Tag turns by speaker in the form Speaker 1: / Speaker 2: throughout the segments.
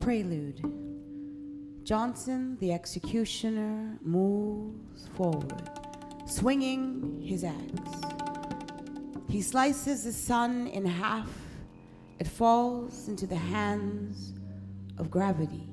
Speaker 1: Prelude. Johnson, the executioner, moves forward, swinging his axe. He slices the sun in half. It falls into the hands of gravity.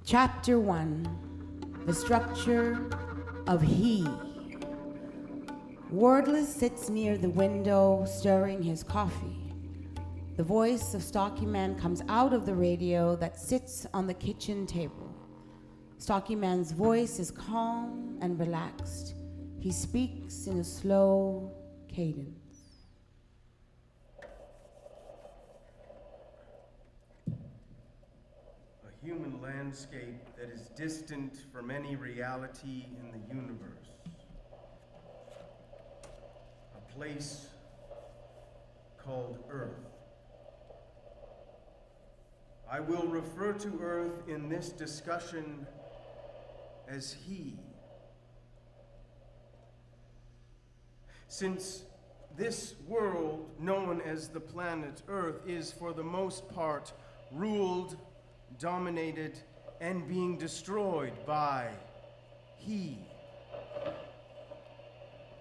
Speaker 1: Chapter 1, the structure of he. Wordless sits near the window, stirring his coffee. The voice of Stockyman comes out of the radio that sits on the kitchen table. Stockyman's voice is calm and relaxed. He speaks in a slow cadence.
Speaker 2: Human landscape that is distant from any reality in the universe. A place called Earth. I will refer to Earth in this discussion as he. Since this world, known as the planet Earth, is for the most part ruled, dominated, and being destroyed by he.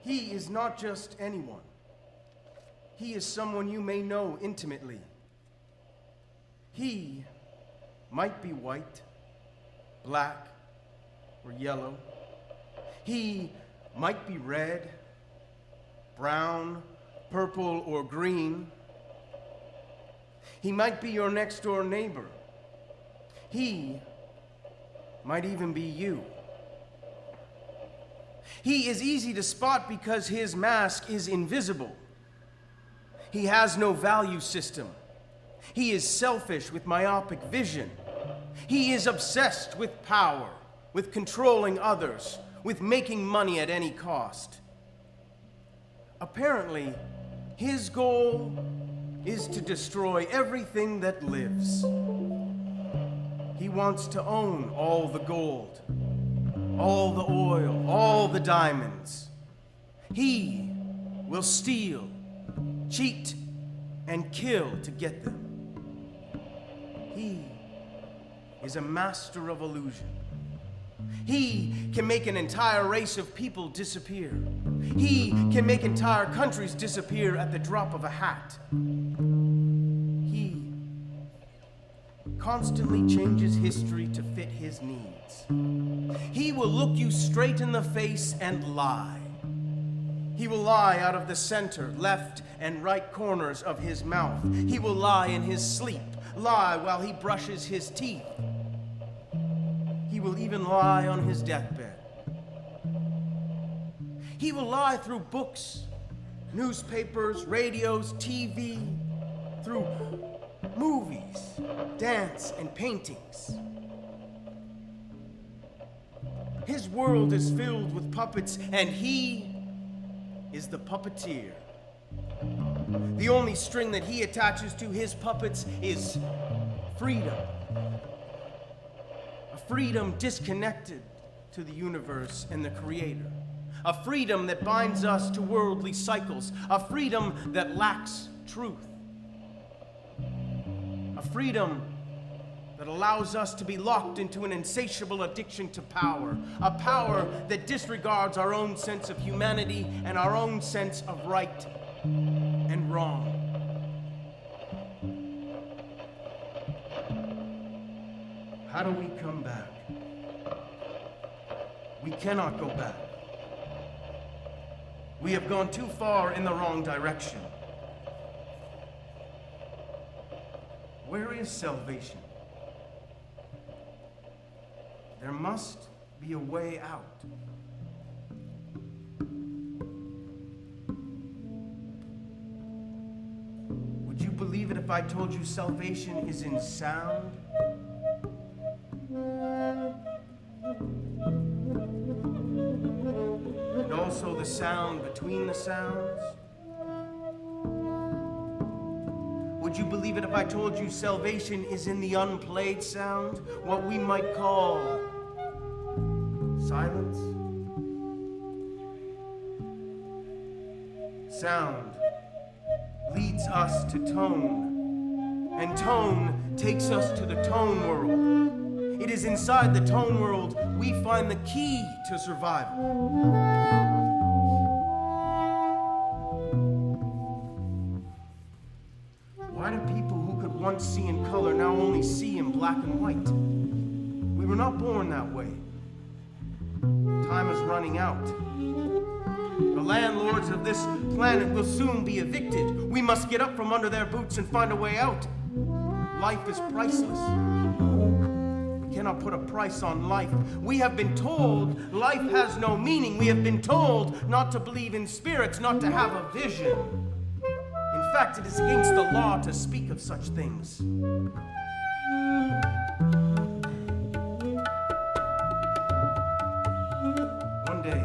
Speaker 2: He is not just anyone. He is someone you may know intimately. He might be white, black, or yellow. He might be red, brown, purple, or green. He might be your next door neighbor. He might even be you. He is easy to spot because his mask is invisible. He has no value system. He is selfish with myopic vision. He is obsessed with power, with controlling others, with making money at any cost. Apparently, his goal is to destroy everything that lives. He wants to own all the gold, all the oil, all the diamonds. He will steal, cheat, and kill to get them. He is a master of illusion. He can make an entire race of people disappear. He can make entire countries disappear at the drop of a hat. He constantly changes history to fit his needs. He will look you straight in the face and lie. He will lie out of the center, left, and right corners of his mouth. He will lie in his sleep, lie while he brushes his teeth. He will even lie on his deathbed. He will lie through books, newspapers, radios, TV, through movies, dance, and paintings. His world is filled with puppets, and he is the puppeteer. The only string that he attaches to his puppets is freedom. A freedom disconnected to the universe and the Creator. A freedom that binds us to worldly cycles. A freedom that lacks truth. A freedom that allows us to be locked into an insatiable addiction to power. A power that disregards our own sense of humanity and our own sense of right and wrong. How do we come back? We cannot go back. We have gone too far in the wrong direction. Where is salvation? There must be a way out. Would you believe it if I told you salvation is in sound? And also the sound between the sounds? Would you believe it if I told you salvation is in the unplayed sound? What we might call silence? Sound leads us to tone, and tone takes us to the tone world. It is inside the tone world we find the key to survival. Why do people who could once see in color now only see in black and white? We were not born that way. Time is running out. The landlords of this planet will soon be evicted. We must get up from under their boots and find a way out. Life is priceless. We cannot put a price on life. We have been told life has no meaning. We have been told not to believe in spirits, not to have a vision. In fact, it is against the law to speak of such things. One day,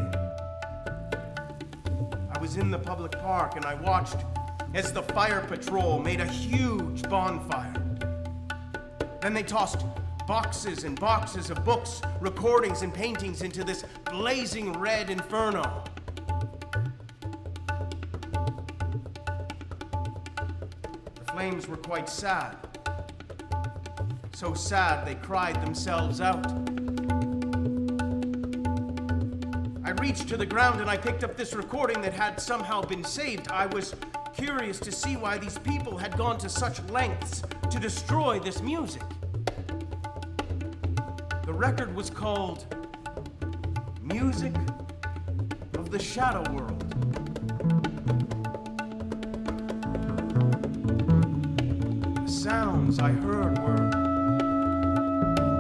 Speaker 2: I was in the public park and I watched as the fire patrol made a huge bonfire. Then they tossed boxes and boxes of books, recordings, and paintings into this blazing red inferno. Flames were quite sad. So sad they cried themselves out. I reached to the ground and I picked up this recording that had somehow been saved. I was curious to see why these people had gone to such lengths to destroy this music. The record was called Music of the Shadow World. Sounds I heard were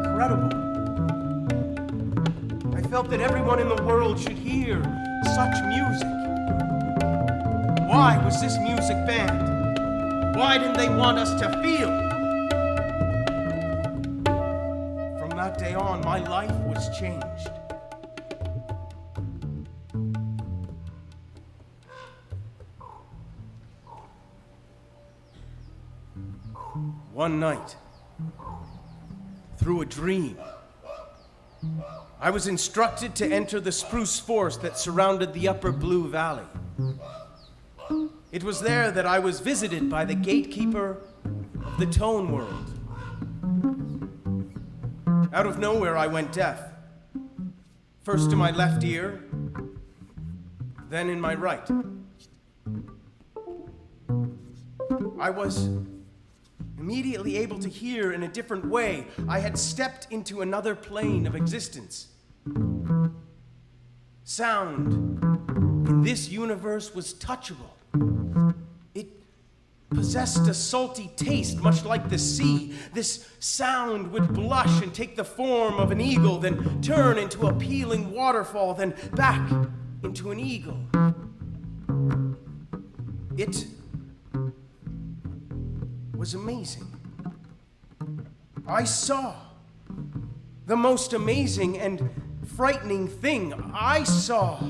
Speaker 2: incredible. I felt that everyone in the world should hear such music. Why was this music banned? Why didn't they want us to feel? From that day on, my life was changed. One night, through a dream, I was instructed to enter the spruce forest that surrounded the upper Blue Valley. It was there that I was visited by the gatekeeper of the tone world. Out of nowhere, I went deaf. First to my left ear, then in my right. I was immediately able to hear in a different way. I had stepped into another plane of existence. Sound in this universe was touchable. It possessed a salty taste, much like the sea. This sound would blush and take the form of an eagle, then turn into a peeling waterfall, then back into an eagle. It was amazing. I saw the most amazing and frightening thing. I saw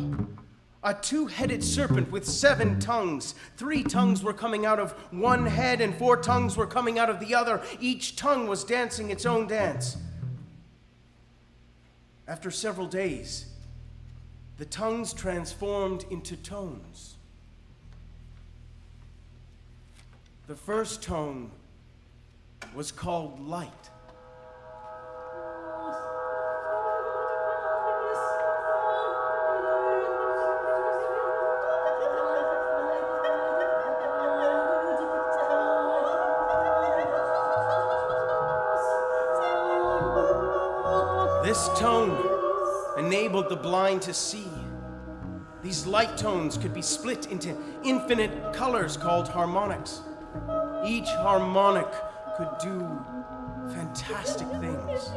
Speaker 2: a two-headed serpent with 7 tongues. 3 tongues were coming out of one head and 4 tongues were coming out of the other. Each tongue was dancing its own dance. After several days, the tongues transformed into tones. The first tone was called light. This tone enabled the blind to see. These light tones could be split into infinite colors called harmonics. Each harmonic could do fantastic things.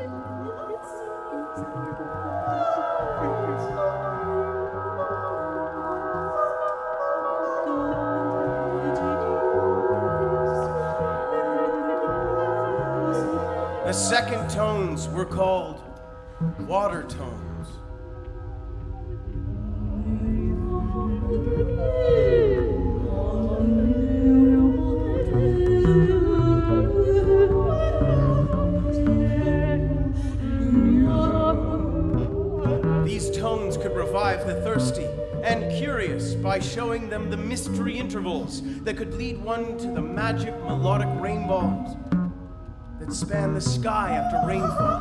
Speaker 2: The second tones were called water tones. by showing them the mystery intervals that could lead one to the magic melodic rainbows that span the sky after rainfall.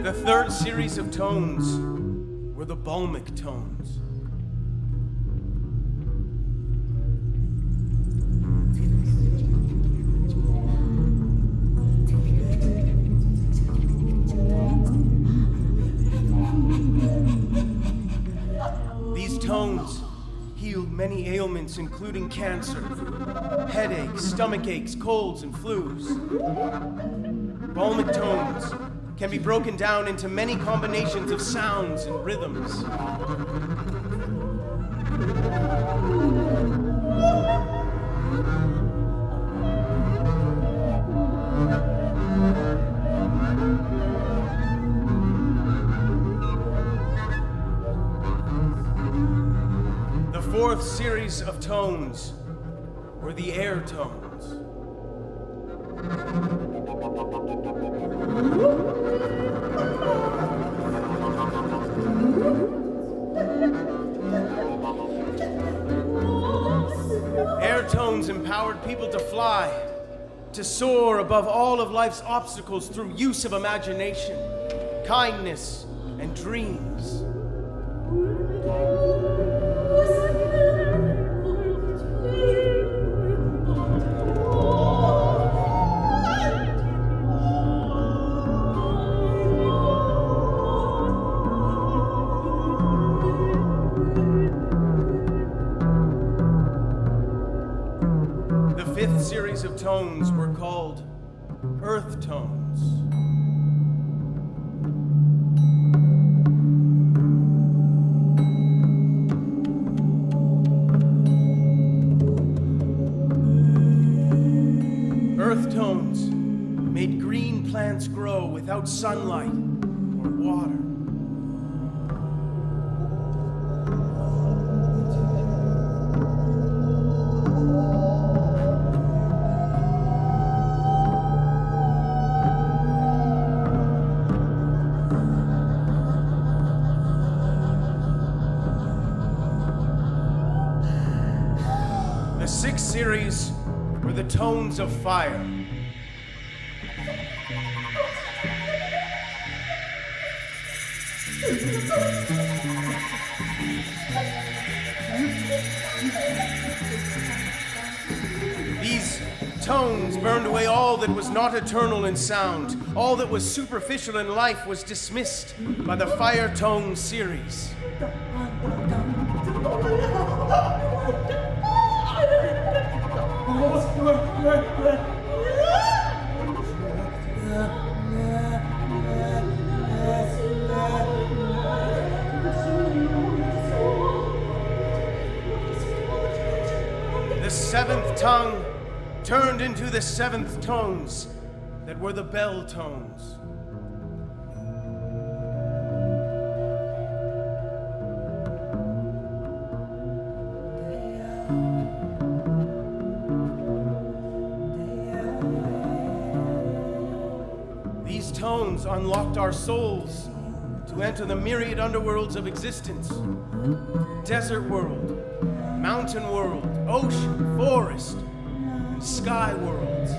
Speaker 2: The third series of tones were the Balmic tones. These tones healed many ailments, including cancer, headaches, stomach aches, colds, and flus. Balmic tones can be broken down into many combinations of sounds and rhythms. The fourth series of tones were the air tones. Air tones empowered people to fly, to soar above all of life's obstacles through use of imagination, kindness, and dreams. The fifth series of tones were called earth tones. Earth tones made green plants grow without sunlight or water. The sixth series were the tones of fire. These tones burned away all that was not eternal in sound. All that was superficial in life was dismissed by the fire tone series. The seventh tongue turned into the seventh tones that were the bell tones. These tones unlocked our souls to enter the myriad underworlds of existence. Desert world, mountain world, ocean, forest, and sky worlds.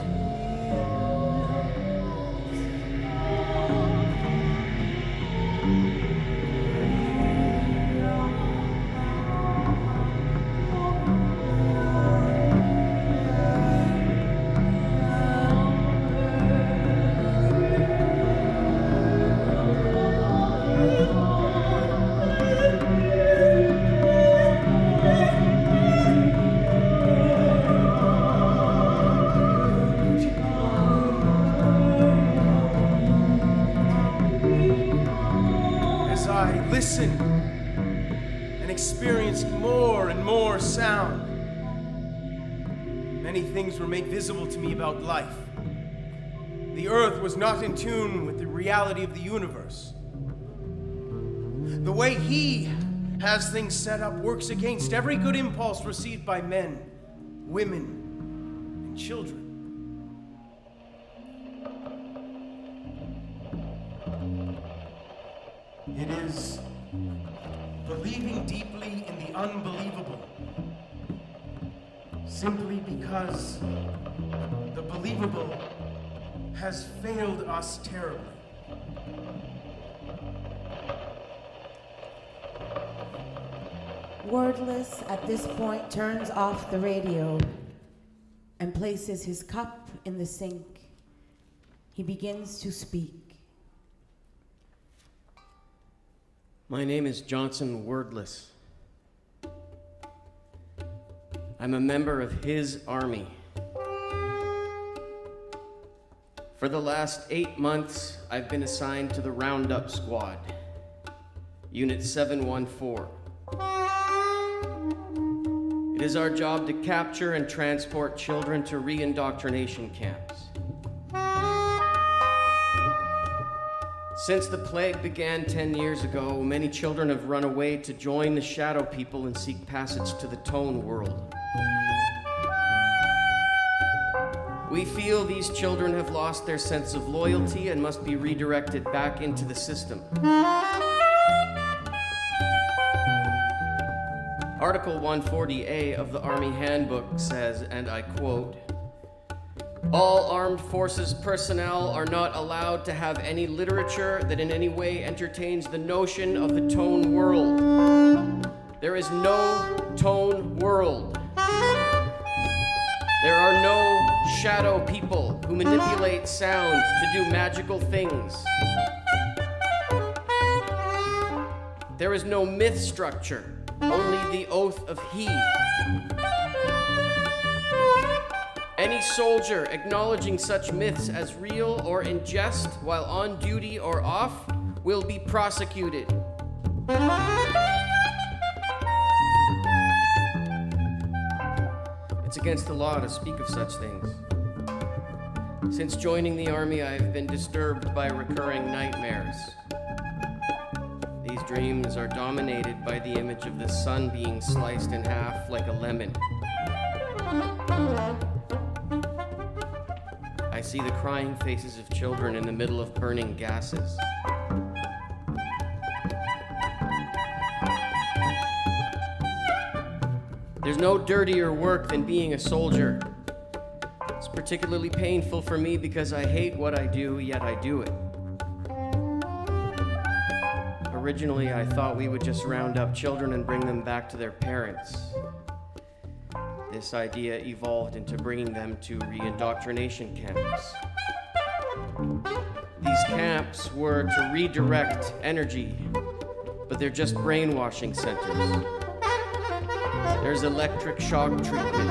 Speaker 2: Listened and experienced more and more sound. Many things were made visible to me about life. The earth was not in tune with the reality of the universe. The way he has things set up, works against every good impulse received by men, women, and children. It is believing deeply in the unbelievable, simply because the believable has failed us terribly.
Speaker 1: Wordless at this point turns off the radio and places his cup in the sink. He begins to speak.
Speaker 3: My name is Johnson Wordless. I'm a member of his army. For the last 8 months, I've been assigned to the Roundup Squad, Unit 714. It is our job to capture and transport children to re-indoctrination camps. Since the plague began 10 years ago, many children have run away to join the shadow people and seek passage to the tone world. We feel these children have lost their sense of loyalty and must be redirected back into the system. Article 140A of the Army Handbook says, and I quote, "All armed forces personnel are not allowed to have any literature that in any way entertains the notion of the tone world. There is no tone world. There are no shadow people who manipulate sound to do magical things. There is no myth structure, only the oath of he. Any soldier acknowledging such myths as real or in jest while on duty or off will be prosecuted. It's against the law to speak of such things. Since joining the army, I have been disturbed by recurring nightmares. These dreams are dominated by the image of the sun being sliced in half like a lemon. I see the crying faces of children in the middle of burning gases. There's no dirtier work than being a soldier. It's particularly painful for me because I hate what I do, yet I do it. Originally, I thought we would just round up children and bring them back to their parents. This idea evolved into bringing them to re-indoctrination camps. These camps were to redirect energy, but they're just brainwashing centers. There's electric shock treatment.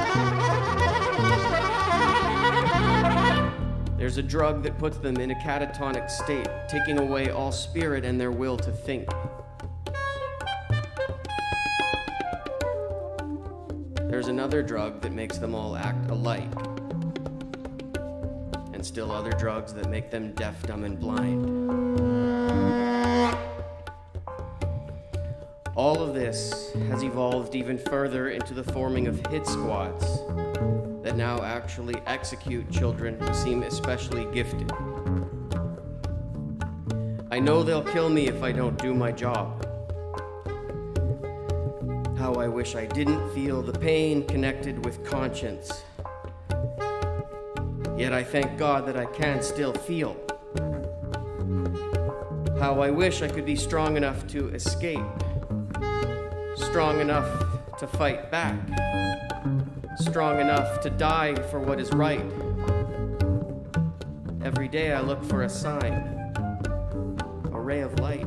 Speaker 3: There's a drug that puts them in a catatonic state, taking away all spirit and their will to think. There's another drug that makes them all act alike. And still other drugs that make them deaf, dumb, and blind. All of this has evolved even further into the forming of hit squads that now actually execute children who seem especially gifted. I know they'll kill me if I don't do my job. How I wish I didn't feel the pain connected with conscience. Yet I thank God that I can still feel. How I wish I could be strong enough to escape. Strong enough to fight back. Strong enough to die for what is right. Every day I look for a sign, a ray of light.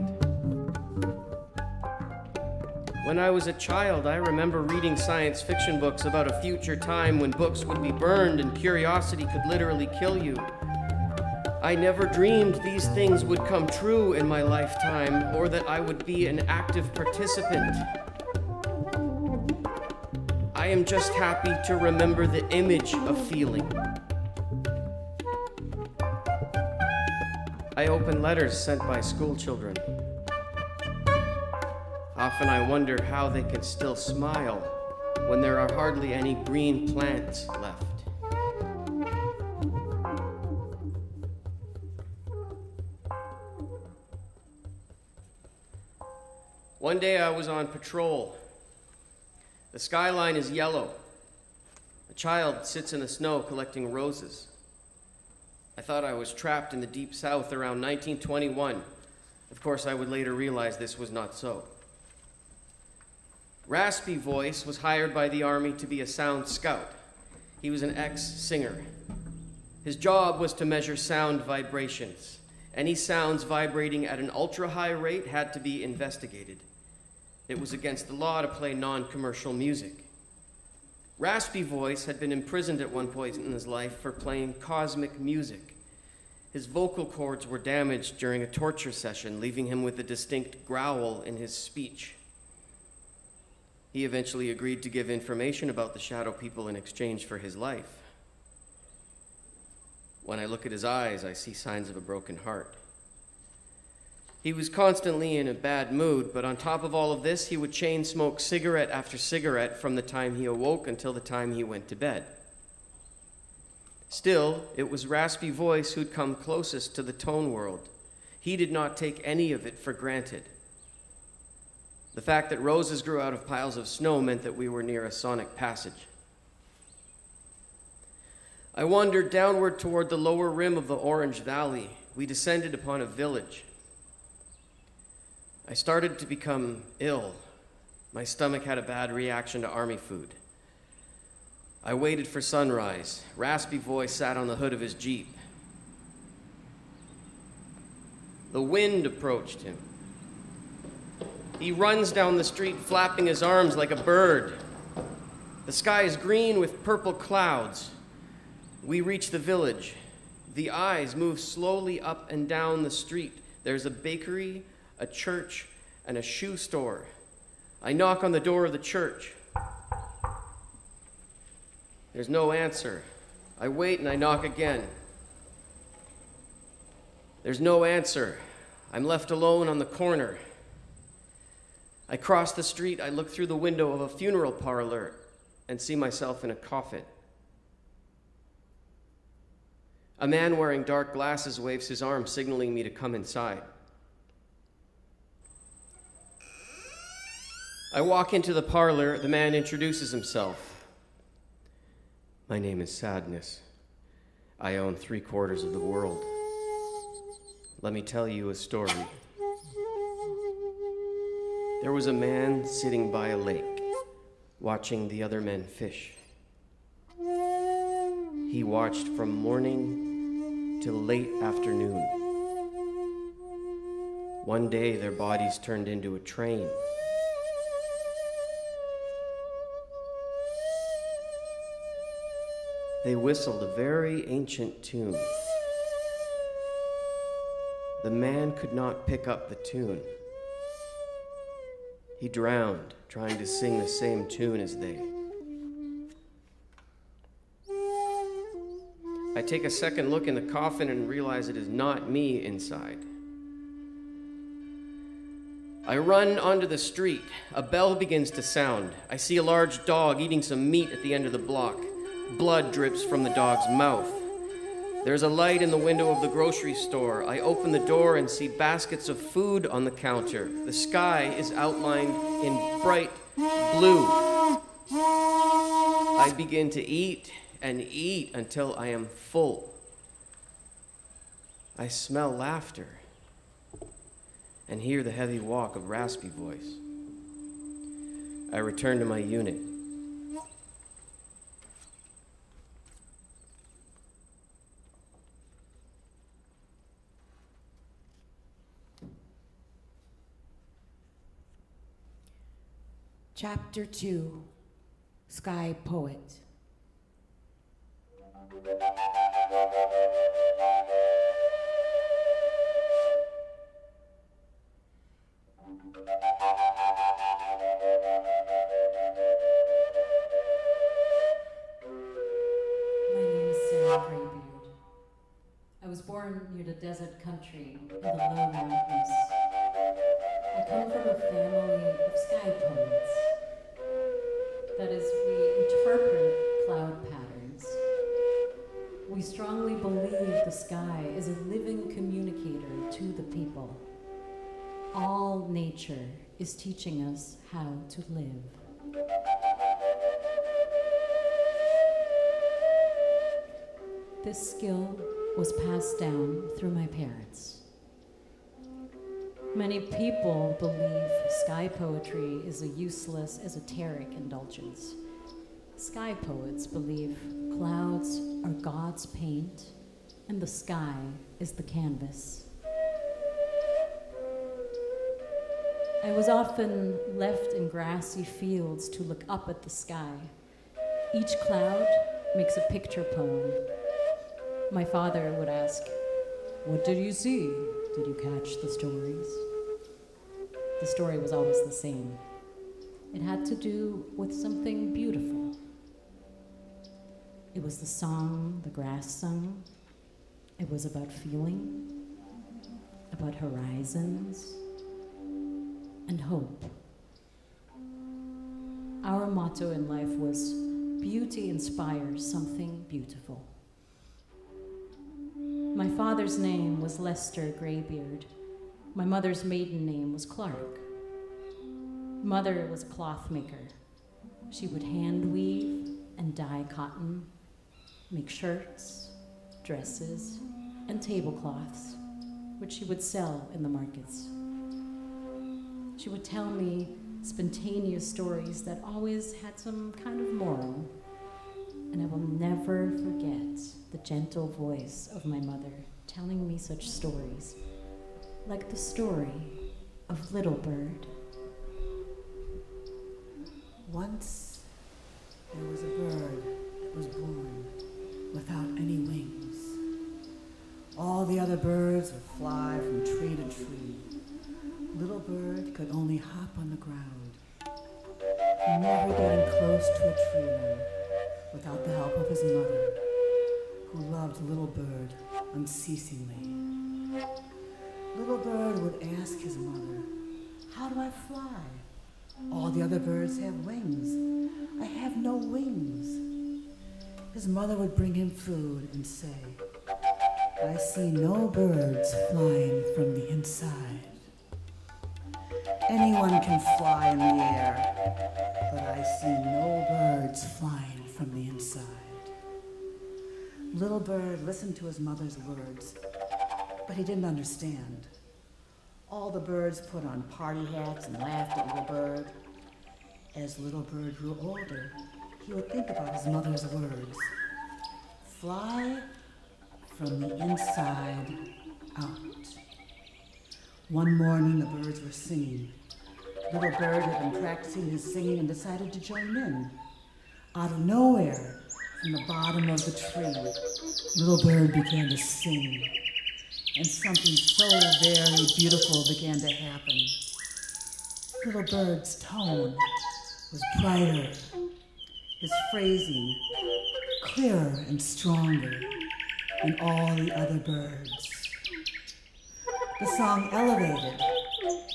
Speaker 3: When I was a child, I remember reading science fiction books about a future time when books would be burned and curiosity could literally kill you. I never dreamed these things would come true in my lifetime, or that I would be an active participant. I am just happy to remember the image of feeling. I open letters sent by school children. Often I wonder how they can still smile when there are hardly any green plants left. One day I was on patrol. The skyline is yellow. A child sits in the snow collecting roses. I thought I was trapped in the deep south around 1921. Of course, I would later realize this was not so. Raspy Voice was hired by the Army to be a sound scout. He was an ex-singer. His job was to measure sound vibrations. Any sounds vibrating at an ultra-high rate had to be investigated. It was against the law to play non-commercial music. Raspy Voice had been imprisoned at one point in his life for playing cosmic music. His vocal cords were damaged during a torture session, leaving him with a distinct growl in his speech. He eventually agreed to give information about the shadow people in exchange for his life. When I look at his eyes, I see signs of a broken heart. He was constantly in a bad mood, but on top of all of this, he would chain smoke cigarette after cigarette from the time he awoke until the time he went to bed. Still, it was Raspy Voice who'd come closest to the tone world. He did not take any of it for granted. The fact that roses grew out of piles of snow meant that we were near a sonic passage. I wandered downward toward the lower rim of the Orange Valley. We descended upon a village. I started to become ill. My stomach had a bad reaction to army food. I waited for sunrise. Raspy Voice sat on the hood of his Jeep. The wind approached him. He runs down the street, flapping his arms like a bird. The sky is green with purple clouds. We reach the village. The eyes move slowly up and down the street. There's a bakery, a church, and a shoe store. I knock on the door of the church. There's no answer. I wait and I knock again. There's no answer. I'm left alone on the corner. I cross the street. I look through the window of a funeral parlor and see myself in a coffin. A man wearing dark glasses waves his arm, signaling me to come inside. I walk into the parlor. The man introduces himself. My name is Sadness. I own 3/4 of the world. Let me tell you a story. There was a man sitting by a lake, watching the other men fish. He watched from morning till late afternoon. One day, their bodies turned into a train. They whistled a very ancient tune. The man could not pick up the tune. He drowned, trying to sing the same tune as they. I take a second look in the coffin and realize it is not me inside. I run onto the street. A bell begins to sound. I see a large dog eating some meat at the end of the block. Blood drips from the dog's mouth. There's a light in the window of the grocery store. I open the door and see baskets of food on the counter. The sky is outlined in bright blue. I begin to eat and eat until I am full. I smell laughter and hear the heavy walk of Raspy Voice. I return to my unit.
Speaker 1: Chapter 2, Sky Poet.
Speaker 4: My name is Sarah Greybeard. I was born near the desert country in the low mountains. I come from a family of sky poets. That is, we interpret cloud patterns. We strongly believe the sky is a living communicator to the people. All nature is teaching us how to live. This skill was passed down through my parents. Many people believe sky poetry is a useless, esoteric indulgence. Sky poets believe clouds are God's paint and the sky is the canvas. I was often left in grassy fields to look up at the sky. Each cloud makes a picture poem. My father would ask, "What did you see? Did you catch the stories?" The story was always the same. It had to do with something beautiful. It was the song the grass sung. It was about feeling, about horizons, and hope. Our motto in life was, "Beauty inspires something beautiful." My father's name was Lester Greybeard. My mother's maiden name was Clark. Mother was a cloth maker. She would hand weave and dye cotton, make shirts, dresses, and tablecloths, which she would sell in the markets. She would tell me spontaneous stories that always had some kind of moral, and I will never forget the gentle voice of my mother telling me such stories, like the story of Little Bird.
Speaker 5: Once there was a bird that was born without any wings. All the other birds would fly from tree to tree. Little Bird could only hop on the ground, never getting close to a tree limb without the help of his mother, who loved Little Bird unceasingly. Little Bird would ask his mother, "How do I fly? All the other birds have wings. I have no wings." His mother would bring him food and say, "I see no birds flying from the inside. Anyone can fly in the air, but I see no birds flying from the inside." Little Bird listened to his mother's words, but he didn't understand. All the birds put on party hats and laughed at Little Bird. As Little Bird grew older, he would think about his mother's words. Fly from the inside out. One morning, the birds were singing. Little Bird had been practicing his singing and decided to join in. Out of nowhere, from the bottom of the tree, Little Bird began to sing. And something so very beautiful began to happen. Little Bird's tone was brighter, his phrasing clearer and stronger than all the other birds. The song elevated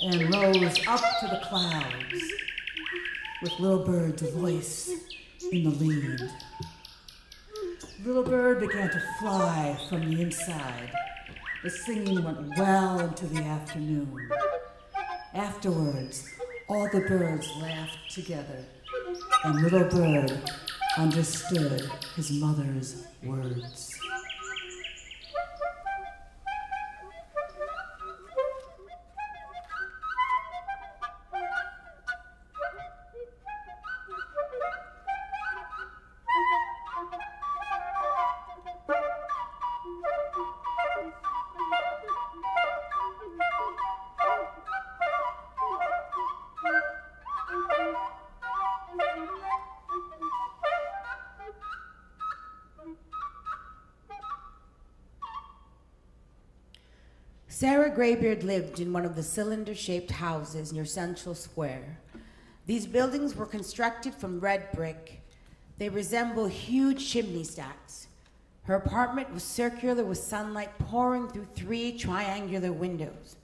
Speaker 5: and rose up to the clouds, with Little Bird's voice in the lead. Little Bird began to fly from the inside. The singing went well into the afternoon. Afterwards, all the birds laughed together, and Little Bird understood his mother's words.
Speaker 1: Sarah Greybeard lived in one of the cylinder-shaped houses near Central Square. These buildings were constructed from red brick. They resemble huge chimney stacks. Her apartment was circular with sunlight pouring through 3 triangular windows.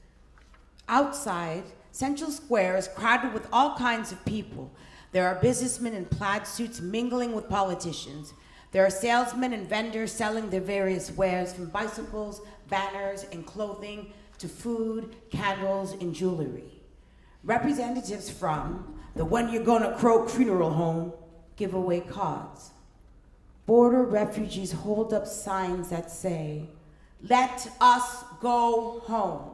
Speaker 1: Outside, Central Square is crowded with all kinds of people. There are businessmen in plaid suits mingling with politicians. There are salesmen and vendors selling their various wares, from bicycles, banners, and clothing to food, candles, and jewelry. Representatives from the When You're Gonna Croak funeral home give away cards. Border refugees hold up signs that say, "Let us go home."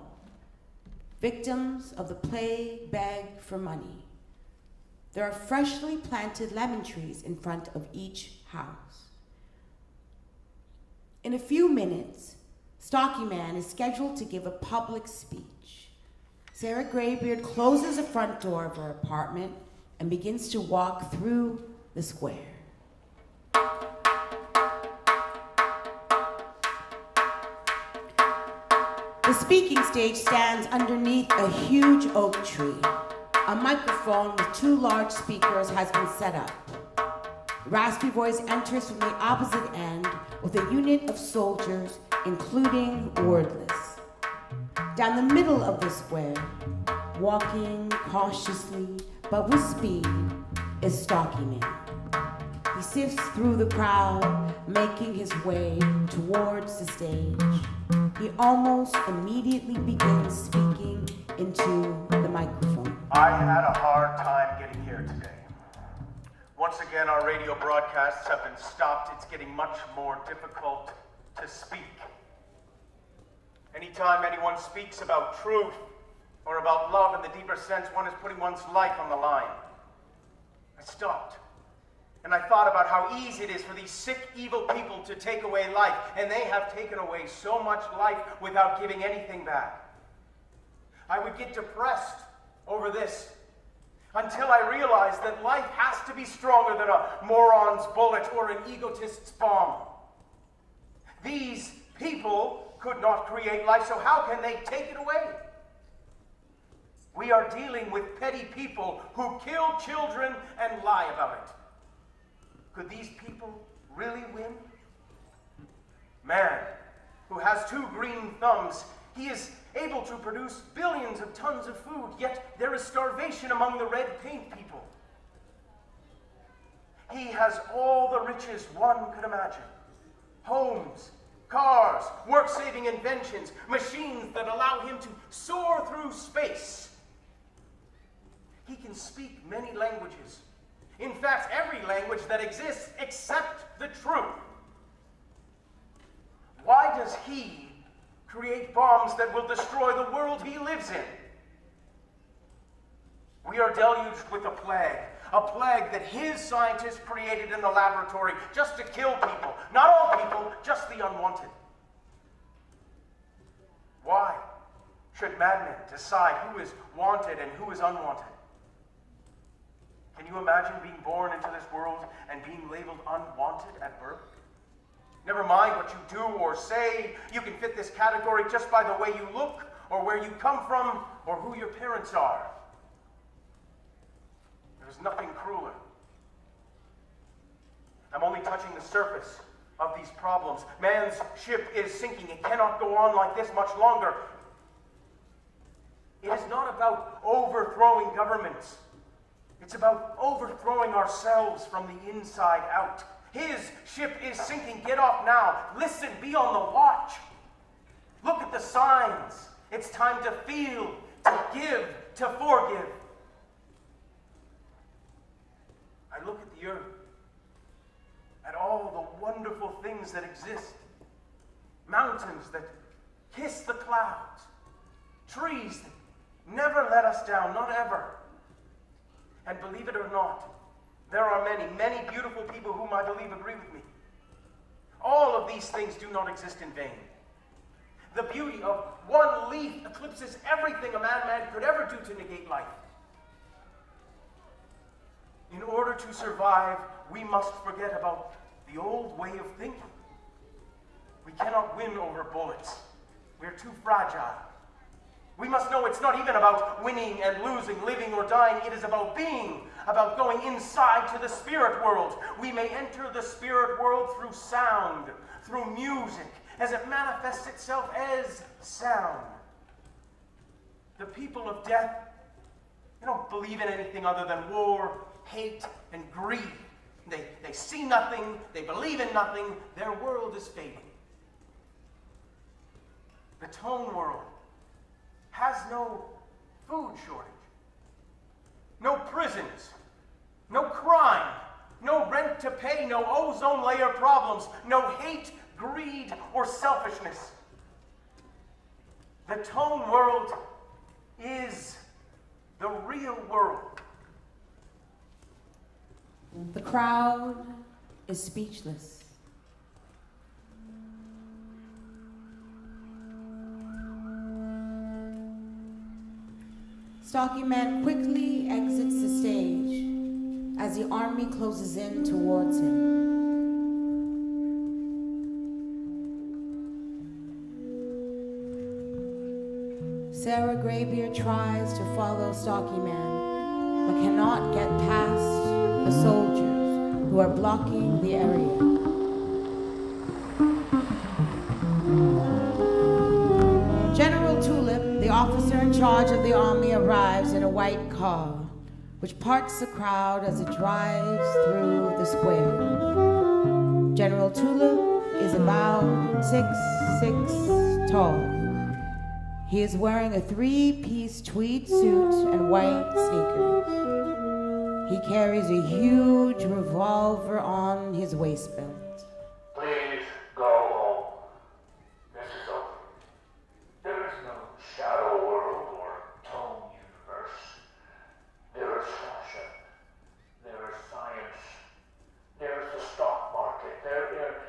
Speaker 1: Victims of the plague beg for money. There are freshly planted lemon trees in front of each house. In a few minutes, Stockyman is scheduled to give a public speech. Sarah Graybeard closes the front door of her apartment and begins to walk through the square. The speaking stage stands underneath a huge oak tree. A microphone with 2 large speakers has been set up. The raspy voice enters from the opposite end with a unit of soldiers, including Wordless. Down the middle of the square, walking cautiously but with speed, is Stockyman. He sifts through the crowd, making his way towards the stage. He almost immediately begins speaking into the microphone.
Speaker 6: I had a hard time getting here today. Once again, our radio broadcasts have been stopped. It's getting much more difficult to speak. Anytime anyone speaks about truth or about love in the deeper sense, one is putting one's life on the line. I stopped. And I thought about how easy it is for these sick, evil people to take away life, and they have taken away so much life without giving anything back. I would get depressed over this until I realized that life has to be stronger than a moron's bullet or an egotist's bomb. These people could not create life, so how can they take it away? We are dealing with petty people who kill children and lie about it. Could these people really win? Man, who has 2 green thumbs, he is able to produce billions of tons of food, yet there is starvation among the red paint people. He has all the riches one could imagine. Homes, cars, work-saving inventions, machines that allow him to soar through space. He can speak many languages. In fact, every language that exists except the truth. Why does he create bombs that will destroy the world he lives in? We are deluged with a plague that his scientists created in the laboratory just to kill people. Not all people, just the unwanted. Why should madmen decide who is wanted and who is unwanted? Can you imagine being born into this world and being labeled unwanted at birth? Never mind what you do or say, you can fit this category just by the way you look, or where you come from, or who your parents are. There's nothing crueler. I'm only touching the surface of these problems. Man's ship is sinking. It cannot go on like this much longer. It is not about overthrowing governments. It's about overthrowing ourselves from the inside out. His ship is sinking. Get off now. Listen, be on the watch. Look at the signs. It's time to feel, to give, to forgive. I look at the earth, at all the wonderful things that exist. Mountains that kiss the clouds. Trees that never let us down, not ever. And believe it or not, there are many, many beautiful people whom I believe agree with me. All of these things do not exist in vain. The beauty of one leaf eclipses everything a madman could ever do to negate life. In order to survive, we must forget about the old way of thinking. We cannot win over bullets. We're too fragile. We must know it's not even about winning and losing, living or dying. It is about being, about going inside to the spirit world. We may enter the spirit world through sound, through music, as it manifests itself as sound. The people of death They don't believe in anything other than war, hate, and greed. They see nothing, they believe in nothing, their world is fading. The tone world has no food shortage, no prisons, no crime, no rent to pay, no ozone layer problems, no hate, greed, or selfishness. The tone world is the real world.
Speaker 1: The crowd is speechless. Stockyman quickly exits the stage as the army closes in towards him. Sarah Graybeard tries to follow Stockyman, but cannot get past the soldiers who are blocking the area. General Tulip, the officer in charge of the army, arrives in a white car, which parts the crowd as it drives through the square. General Tulip is about 6'6" tall. He is wearing a three-piece tweed suit and white sneakers. He carries a huge revolver on his waist belt.
Speaker 7: Please go home. This is over. There is no shadow world or tone universe. There is fashion. There is science. There is the stock market. There are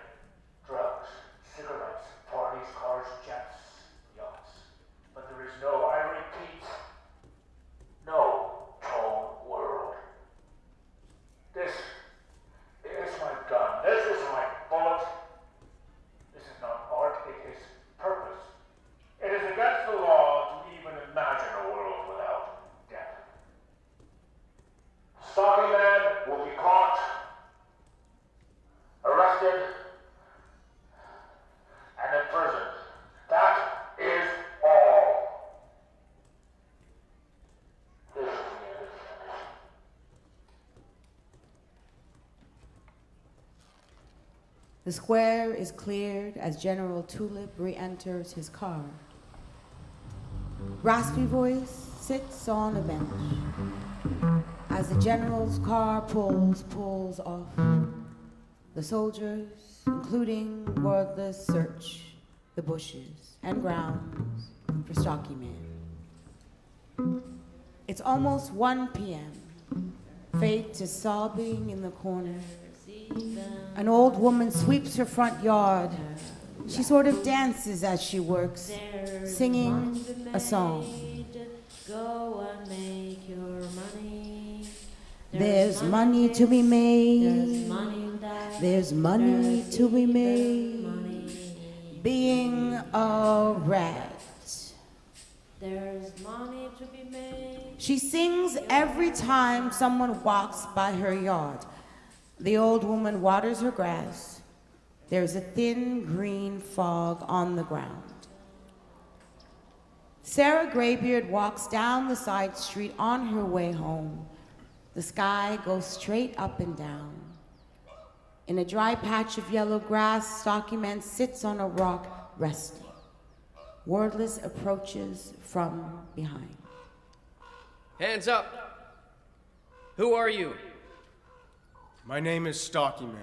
Speaker 7: drugs, cigarettes, parties, cars, jets, yachts. But there is no, I repeat, no tone world. This is my gun. This is my bullet. This is not art, it is purpose. It is against the law to even imagine a world without death. Stockyman will be caught, arrested, and imprisoned. That is all. This is the end of it.
Speaker 1: The square is cleared as General Tulip re-enters his car. Raspy Voice sits on a bench. As the general's car pulls off, the soldiers, including Wordless, search the bushes and grounds for Stockyman. It's almost 1 p.m. Fate is sobbing in the corner. An old woman sweeps her front yard. She sort of dances as she works, singing a song.
Speaker 8: Go and make your money.
Speaker 1: There's money to be made.
Speaker 8: There's money
Speaker 1: to be made.
Speaker 8: money.
Speaker 1: Being a rat.
Speaker 8: There's money to be made.
Speaker 1: She sings every time someone walks by her yard. The old woman waters her grass. There's a thin green fog on the ground. Sarah Graybeard walks down the side street on her way home. The sky goes straight up and down. In a dry patch of yellow grass, Stockyman sits on a rock, resting. Wordless approaches from behind.
Speaker 3: Hands up! Who are you?
Speaker 2: My name is Stockyman.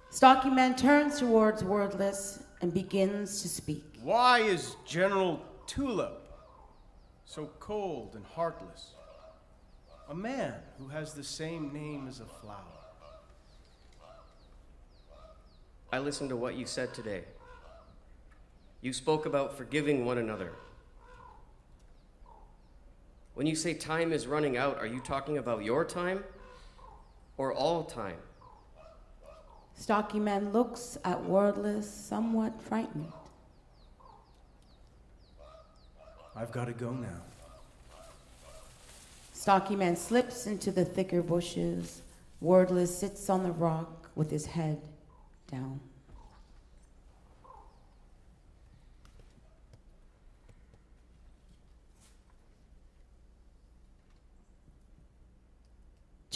Speaker 1: Stockyman turns towards Wordless and begins to speak.
Speaker 2: Why is General Tulip so cold and heartless? A man who has the same name as a flower.
Speaker 3: I listened to what you said today. You spoke about forgiving one another. When you say time is running out, are you talking about your time or all time?
Speaker 1: Stockyman looks at Wordless, somewhat frightened.
Speaker 2: I've got to go now.
Speaker 1: Stockyman slips into the thicker bushes. Wordless sits on the rock with his head down.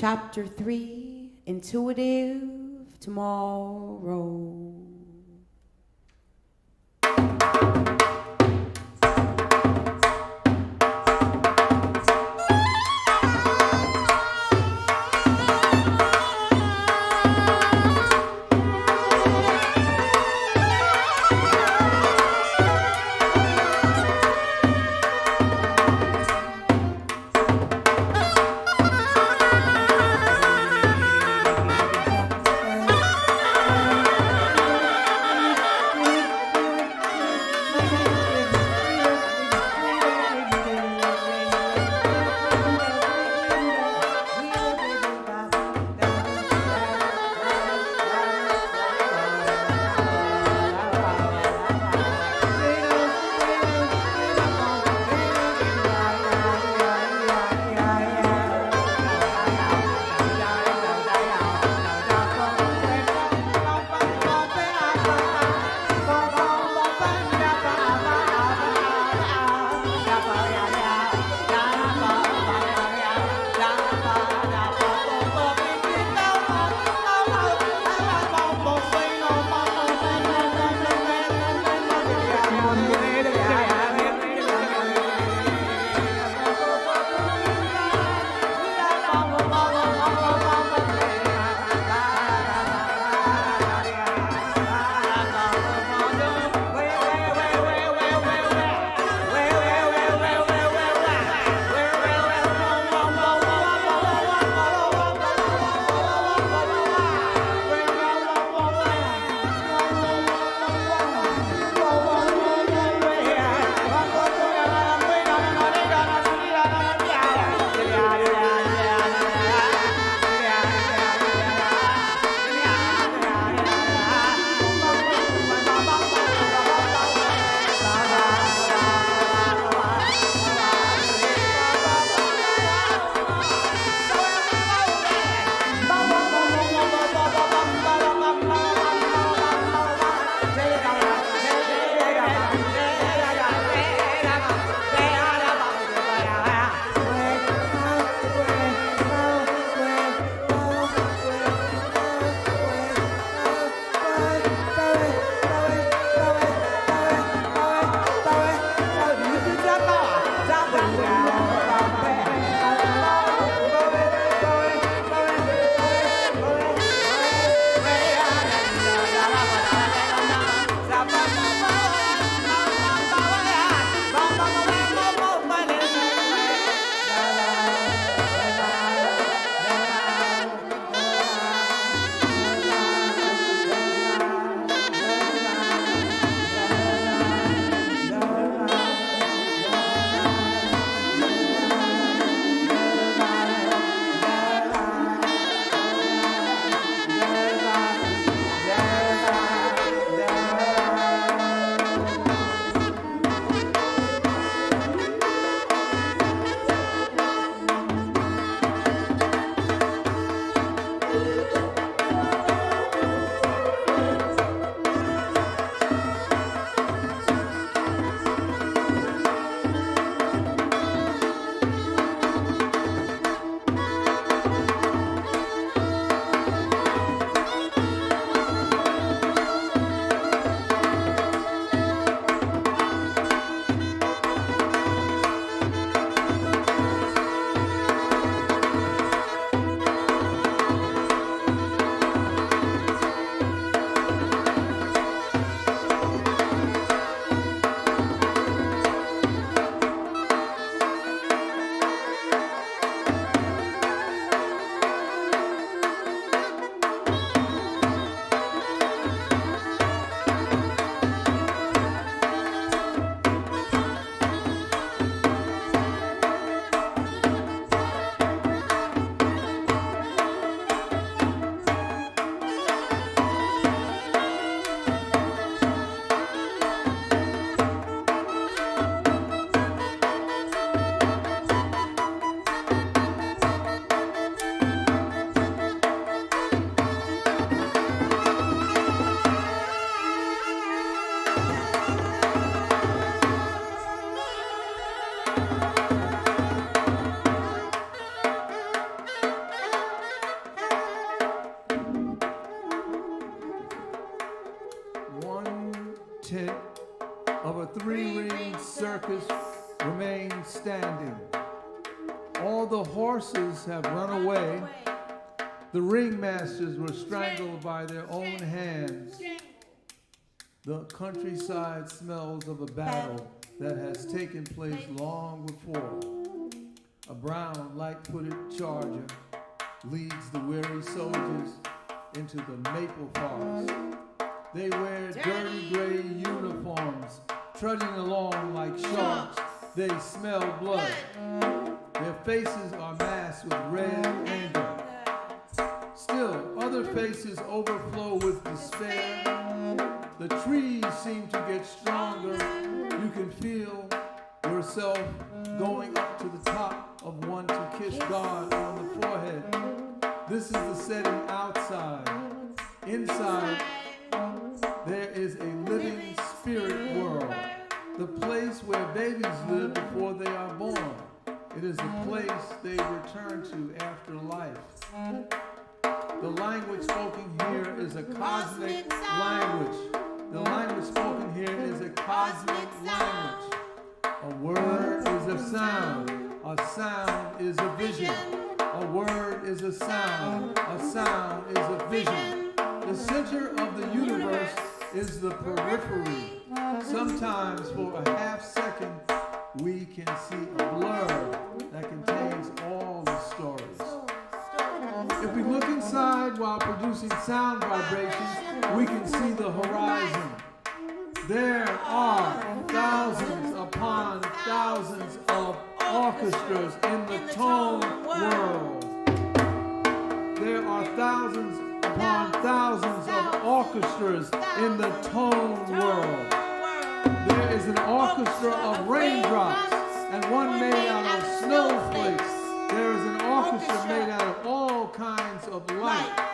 Speaker 1: Chapter 3, Intuitive Tomorrow.
Speaker 9: tent of a three-ring circus remains standing. All the horses have run away. The ringmasters were strangled by their own hands. The countryside smells of a battle that has taken place long before. A brown, light-footed charger leads the weary soldiers into the maple forest. They wear dirty gray uniforms, trudging along like sharks. They smell blood. Their faces are masked with red anger. Still, other faces overflow with despair. The trees seem to get stronger. You can feel yourself going up to the top of one to kiss God on the forehead. This is the setting outside. Inside, there is a living spirit world, the place where babies live before they are born. It is the place they return to after life. The language spoken here is a cosmic language. The language spoken here is a cosmic language. A word is a sound. A sound is a vision. A word is a sound. A sound is a vision. The center of the universe is the periphery. Sometimes for a half second, we can see a blur that contains all the stories. If we look inside while producing sound vibrations, we can see the horizon. There are thousands upon thousands of orchestras in the tone world. There are thousands upon thousands of orchestras in the tone world. There is an orchestra of raindrops and one made out of snowflakes. There is an orchestra made out of all kinds of light.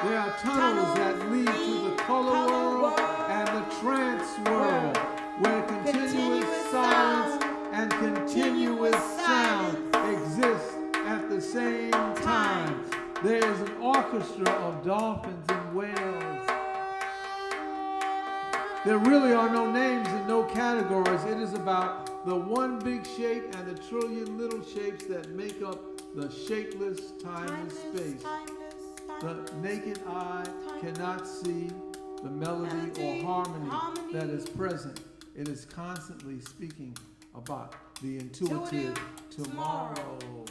Speaker 9: There are tunnels that lead to the color world and the trance world, where continuous silence and continuous sound exist at the same time. There is an orchestra of dolphins and whales. There really are no names and no categories. It is about the one big shape and the trillion little shapes that make up the shapeless, timeless space. The naked eye cannot see the melody or harmony that is present. It is constantly speaking about the intuitive tomorrow.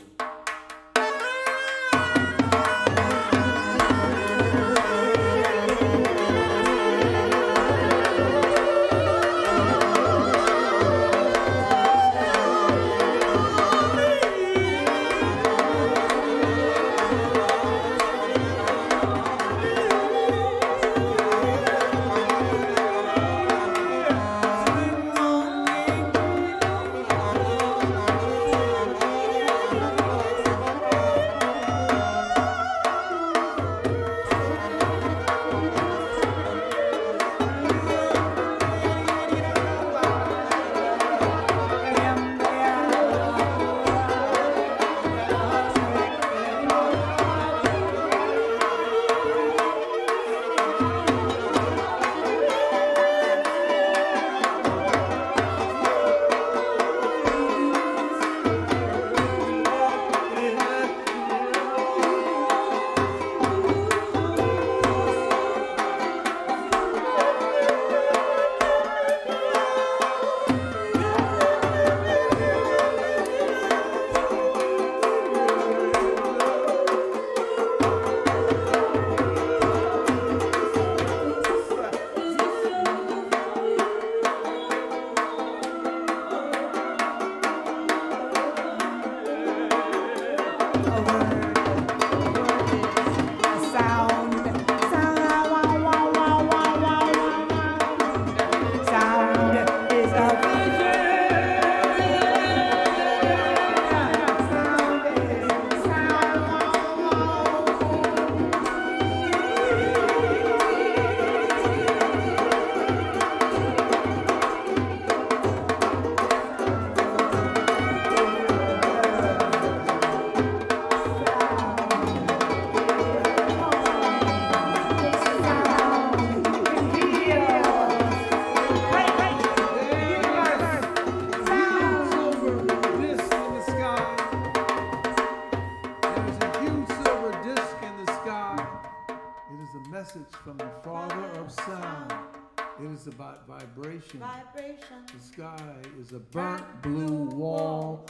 Speaker 9: It is about vibration.
Speaker 1: Vibration.
Speaker 9: The sky is a burnt blue wall.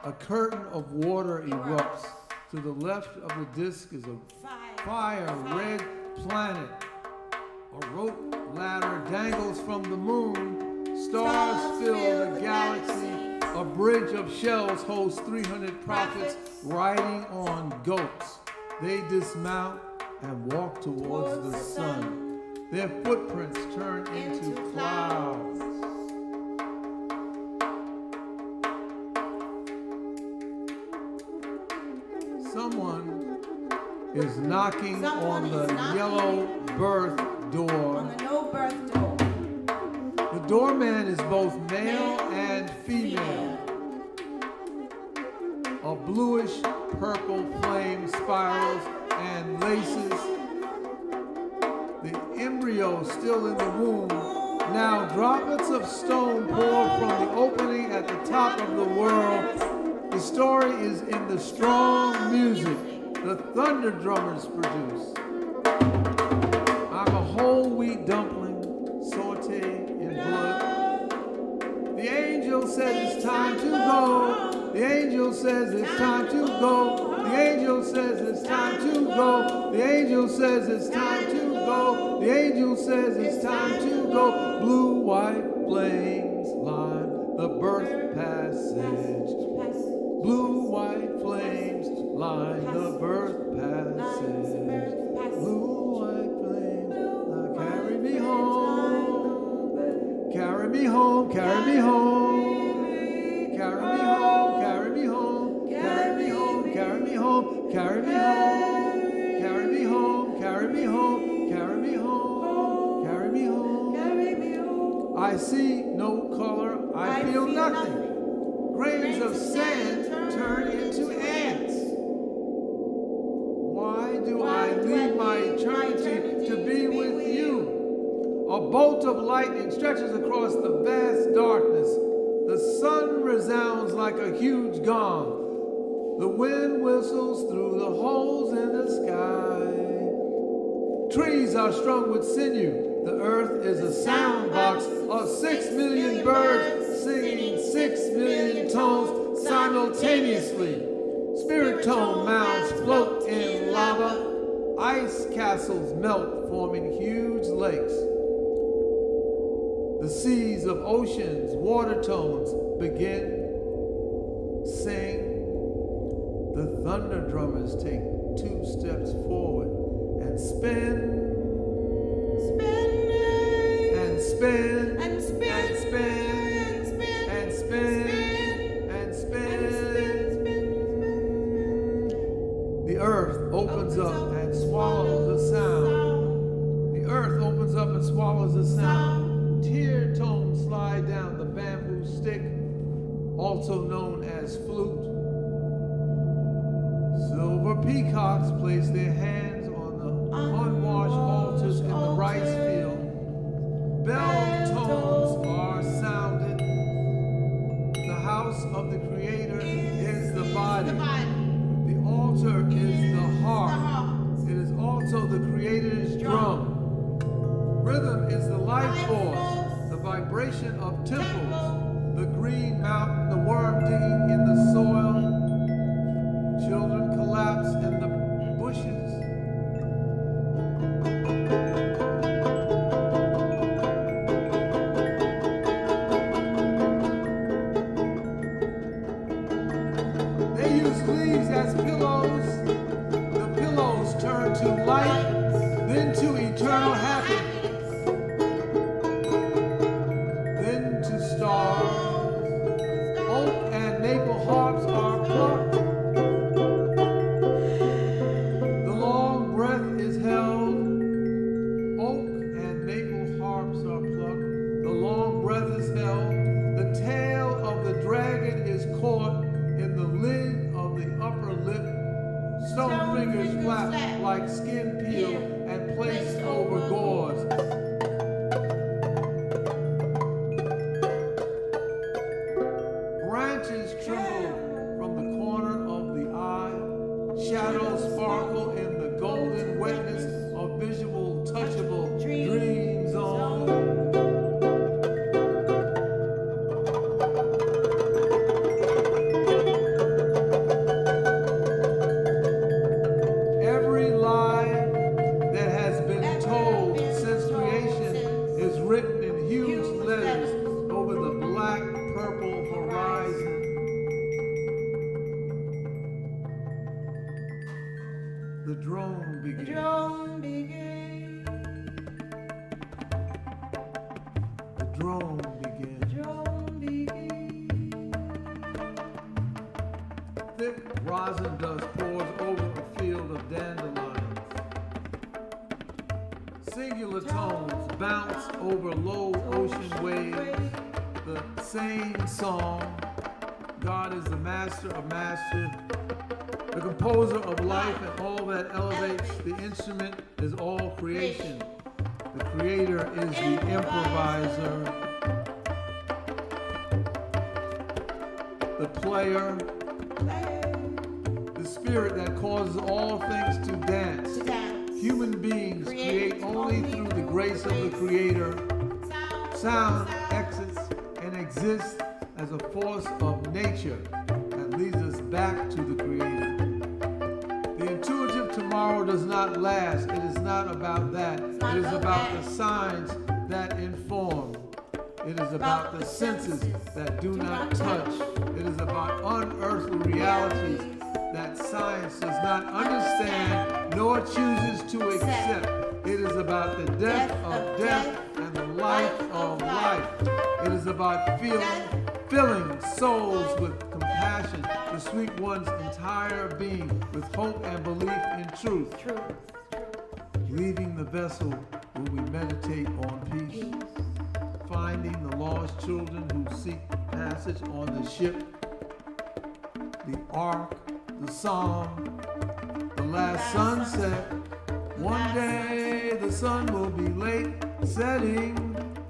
Speaker 9: A curtain of water erupts. To the left of the disk is a fire red planet. A rope ladder dangles from the moon. Stars fill the galaxy. A bridge of shells holds 300 prophets riding on goats. They dismount and walk towards the sun. Their footprints turn into clouds. Someone is knocking on the yellow birth door.
Speaker 1: On the no birth door.
Speaker 9: The doorman is both male and female. A bluish purple flame spirals and laces. The embryo still in the womb. Now droplets of stone pour from the opening at the top of the world. The story is in the strong music the thunder drummers produce. I'm a whole wheat dumpling sauteed in blood. The angel says it's time to go. The angel says it's time to go. The angel says it's time to go. The angel says it's time to go. The angel says it's time to go. Blue, white flames line the birth passage. Blue, white flames line the birth passage. Blue, white flames, now carry me home. Carry me home, carry me home. Carry me home, carry me home. Carry me home, carry me home. Carry me home. Carry me home, carry me home. Carry me home, carry me home. Carry me home. I see no color, I feel nothing. Grains of sand turn into ants. Why do I leave my eternity to be with you? A bolt of lightning stretches across the vast darkness. The sun resounds like a huge gong. The wind whistles through the holes in the sky. Trees are strung with sinew. The earth is a sound box of 6 million birds singing 6 million tones simultaneously. Spirit tone mounds float in lava. Ice castles melt, forming huge lakes. The seas of oceans, water tones begin. Sing. The thunder drummers take 2 steps forward and spin. And spin. And spin. And spin. And spin. And spin. The earth opens up and swallows the sound. The earth opens up and swallows the sound. Tear tones slide down the bamboo stick, also known as flute. Silver peacocks place their hands on the unwashed altars in the rice field. Bell tones are sounded. The house of the Creator is the body. The altar is the heart. It is also the Creator's drum. Rhythm is the life force, the vibration of temples, the green mountain, the worm digging in the soil. Children collapse in the bushes. They use leaves as pillows. The pillows turn to light, then to eternal happiness, then to stars. Oak and maple harps are plucked. The long breath is held. Oak and maple harps are plucked. The long breath is held. The tail of the dragon is caught in the lid of the upper lip. Stone fingers flap like skin peel and placed over gauze. Branches tremble from the corner of the eye. Shadows sparkle in the golden wetness of visual, touchable dreams on. drone begin. Thick rosin dust pours over a field of dandelions. Singular tones bounce over low ocean waves. The same song. God is the master of master, the composer of life, and all that elevates. The instrument is all creation. The creator is the improviser. The player, the spirit that causes all things to dance. Human beings create only through the grace of the creator. Sound exits and exists as a force of nature that leads us back to the creator. The intuitive tomorrow does not last. It is not about that. It is about the signs that inform. It is about the senses that do not touch. It is about unearthly realities that science does not understand nor chooses to accept. It is about the death of death and the life of life. It is about filling souls with compassion to sweep one's entire being with hope and belief in truth. Leaving the vessel where we meditate on peace. Finding the lost children who seek passage on the ship. The ark, the psalm, the last sunset. One day the sun will be late setting.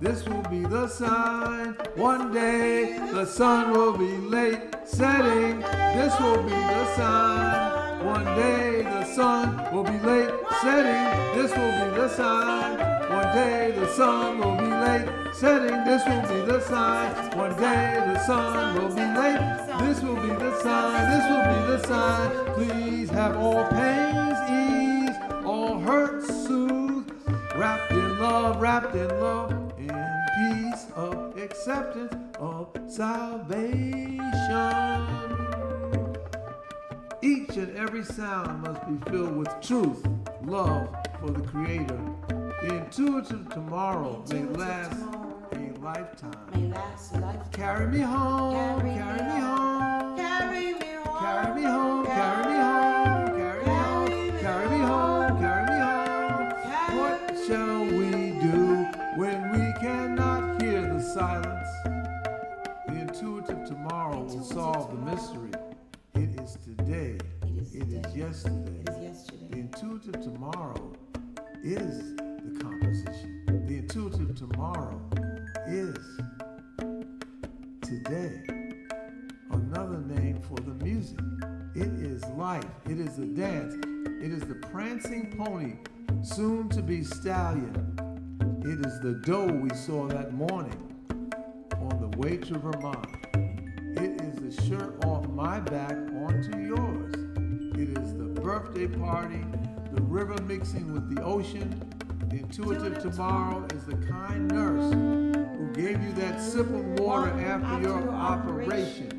Speaker 9: This will be the sign. One day the sun will be late setting. This will be the sign. One day the sun will be late setting. This will be the sign. One day the sun will be late setting. This will be the sign. One day the sun will be late. This will be the sign. This will be the sign. Please have all pains eased, all hurts soothed, wrapped in love, in peace of acceptance of salvation. Each and every sound must be filled with truth, love for the Creator. The intuitive tomorrow may last a lifetime. Carry me home, carry me home, carry me home, carry me home, carry me home, carry me home, carry me home, carry me home. What shall we do when we cannot hear the silence? The intuitive tomorrow will solve the mystery. It is today. It is yesterday. The intuitive tomorrow is the composition. The intuitive tomorrow is today. Another name for the music. It is life. It is the dance. It is the prancing pony, soon to be stallion. It is the doe we saw that morning on the way to Vermont. It is the shirt off my back onto yours. It is the birthday party, the river mixing with the ocean. The intuitive tomorrow is the kind nurse who gave you that sip of water after your operation.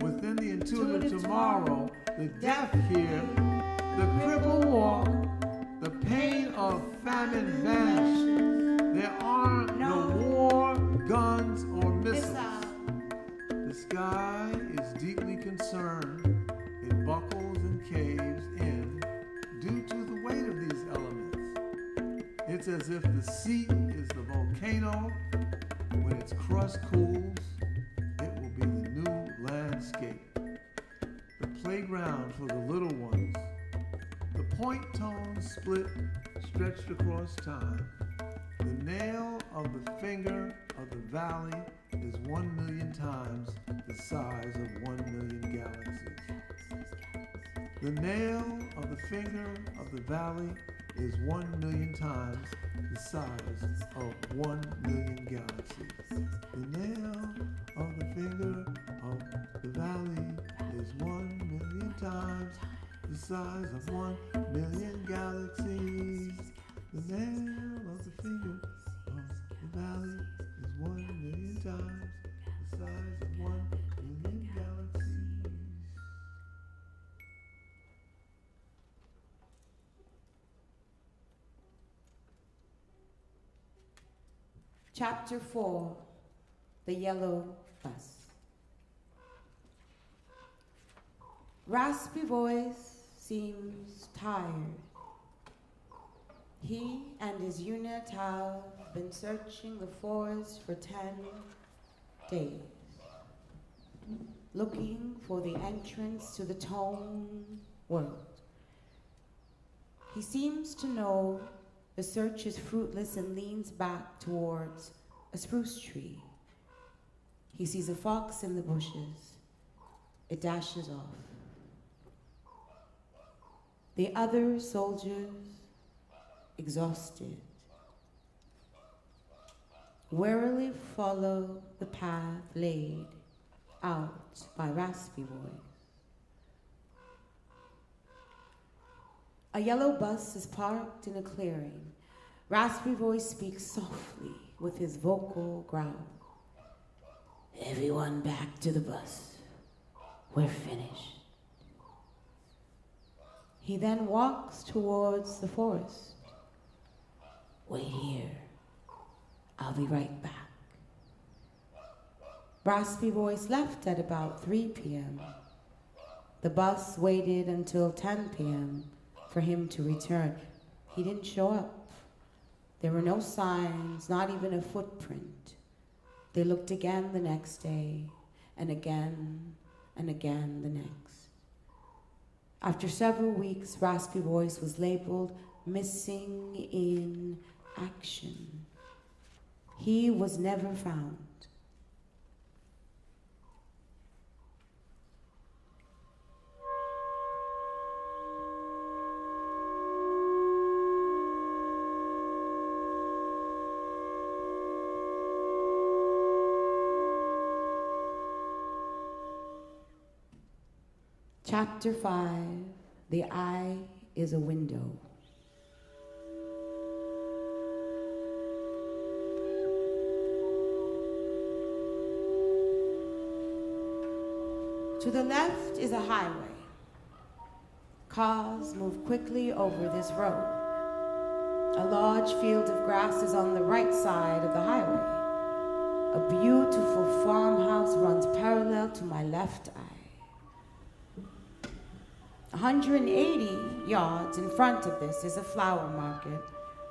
Speaker 9: Within the intuitive tomorrow, the deaf hear, the cripple walk, the pain of famine vanish. There are no war, guns, or missiles. The sky is deeply concerned. It buckles and caves in due to the weight of these elements. It's as if the sea is the volcano. When its crust cools, it will be the new landscape. The playground for the little ones. The point tones split, stretched across time. The nail of the finger of the valley is 1,000,000 times the size of 1,000,000 galaxies. The nail of the finger of the valley is 1,000,000 times the size of 1,000,000 galaxies. The nail of the finger of the valley is 1,000,000 times the size of 1,000,000 galaxies. The nail of the finger of the valley is 1,000,000 times the size of 1,000,000 galaxies.
Speaker 1: Chapter 4, The Yellow Bus. Raspy voice seems tired. He and his unit have been searching the forest for 10 days, looking for the entrance to the tone world. He seems to know the search is fruitless and leans back towards a spruce tree. He sees a fox in the bushes. It dashes off. The other soldiers, exhausted, warily follow the path laid out by Raspy Voice. A yellow bus is parked in a clearing. Raspy Voice speaks softly with his vocal growl. Everyone back to the bus. We're finished. He then walks towards the forest. Wait here. I'll be right back. Raspy Voice left at about 3 p.m. The bus waited until 10 p.m. for him to return. He didn't show up. There were no signs, not even a footprint. They looked again the next day, and again the next. After several weeks, Raspy Voice was labeled missing in action. He was never found. Chapter 5, The Eye is a Window. To the left is a highway. Cars move quickly over this road. A large field of grass is on the right side of the highway. A beautiful farmhouse runs parallel to my left eye. 180 yards in front of this is a flower market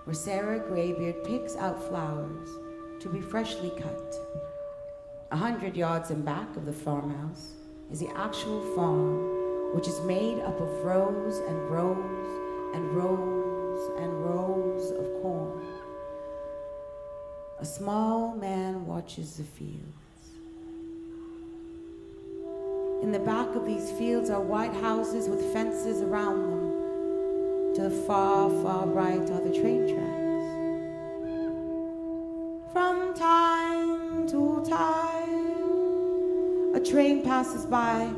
Speaker 1: where Sarah Graybeard picks out flowers to be freshly cut. 100 yards in back of the farmhouse is the actual farm, which is made up of rows and rows and rows and rows of corn. A small man watches the fields. In the back of these fields are white houses with fences around them. To the far, far right are the train tracks. From time to time, a train passes by.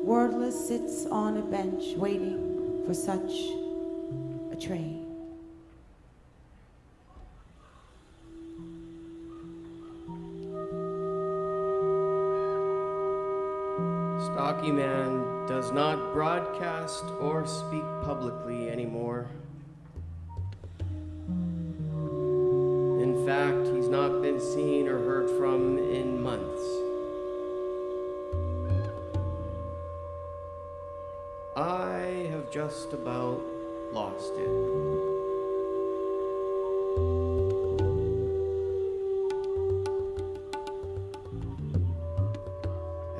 Speaker 1: Wordless sits on a bench waiting for such a train.
Speaker 3: Stockyman does not broadcast or speak publicly anymore. In fact, he's not been seen or heard from in months. I have just about lost it.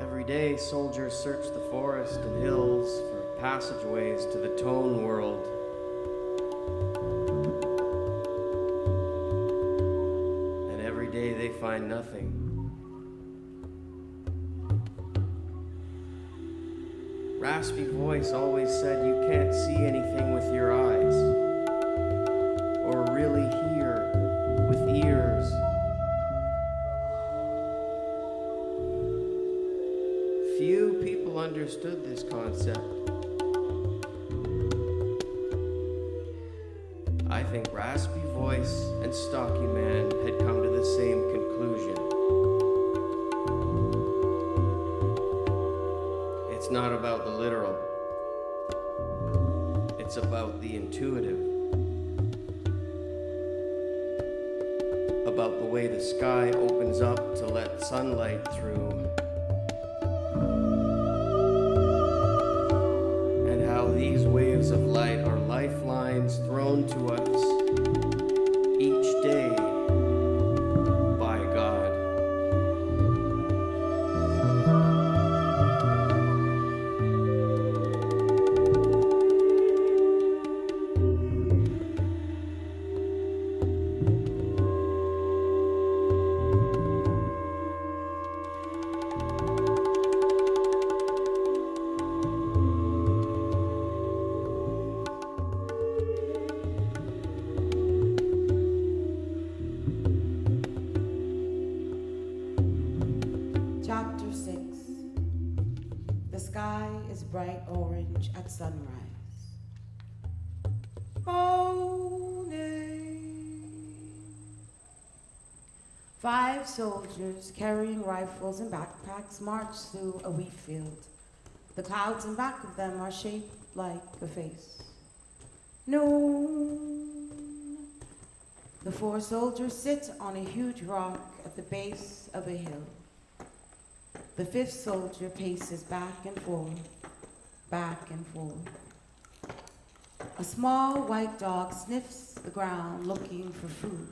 Speaker 3: Every day, soldiers search the forest and hills for passageways to the tone world. And every day they find nothing. Raspy Voice always said you can't see anything with your eyes, or really hear with ears. Few people understood this concept. I think Raspy Voice and Stockyman had come to the same conclusion. It's not about the literal. It's about the intuitive. about the way the sky opens up to let sunlight through, and how these waves of light are lifelines thrown to us each day by God.
Speaker 1: Chapter 6. The sky is bright orange at sunrise. Morning. 5 soldiers carrying rifles and backpacks march through a wheat field. The clouds in back of them are shaped like a face. Noon. The 4 soldiers sit on a huge rock at the base of a hill. The 5th soldier paces back and forth, back and forth. A small white dog sniffs the ground looking for food.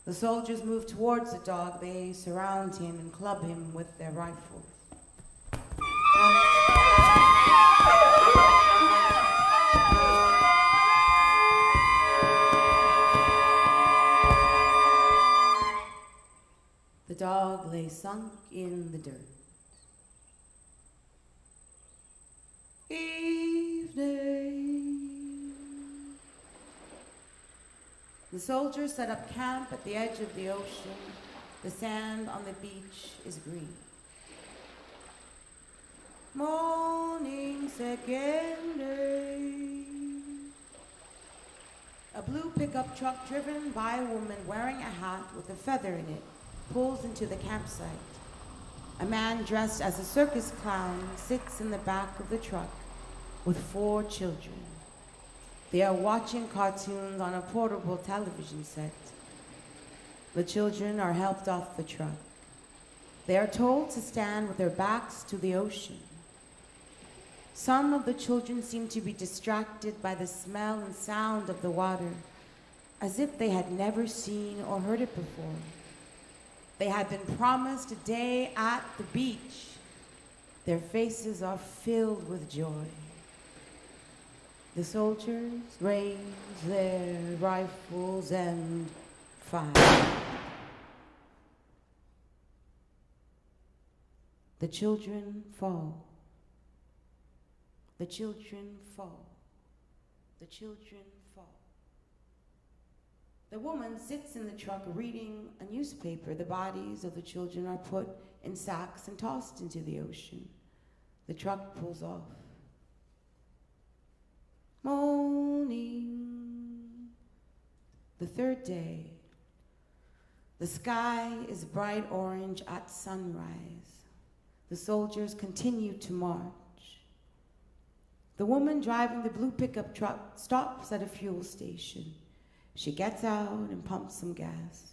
Speaker 1: The soldiers move towards the dog. They surround him and club him with their rifles. The dog lay sunk in the dirt. Evening. The soldiers set up camp at the edge of the ocean. The sand on the beach is green. Morning, second day. A blue pickup truck driven by a woman wearing a hat with a feather in it pulls into the campsite. A man dressed as a circus clown sits in the back of the truck with 4 children. They are watching cartoons on a portable television set. The children are helped off the truck. They are told to stand with their backs to the ocean. Some of the children seem to be distracted by the smell and sound of the water, as if they had never seen or heard it before. They had been promised a day at the beach. Their faces are filled with joy. The soldiers raise their rifles and fire. The children fall. The children fall. The children fall. The woman sits in the truck reading a newspaper. The bodies of the children are put in sacks and tossed into the ocean. The truck pulls off. Morning. The 3rd day. The sky is bright orange at sunrise. The soldiers continue to march. The woman driving the blue pickup truck stops at a fuel station. She gets out and pumps some gas.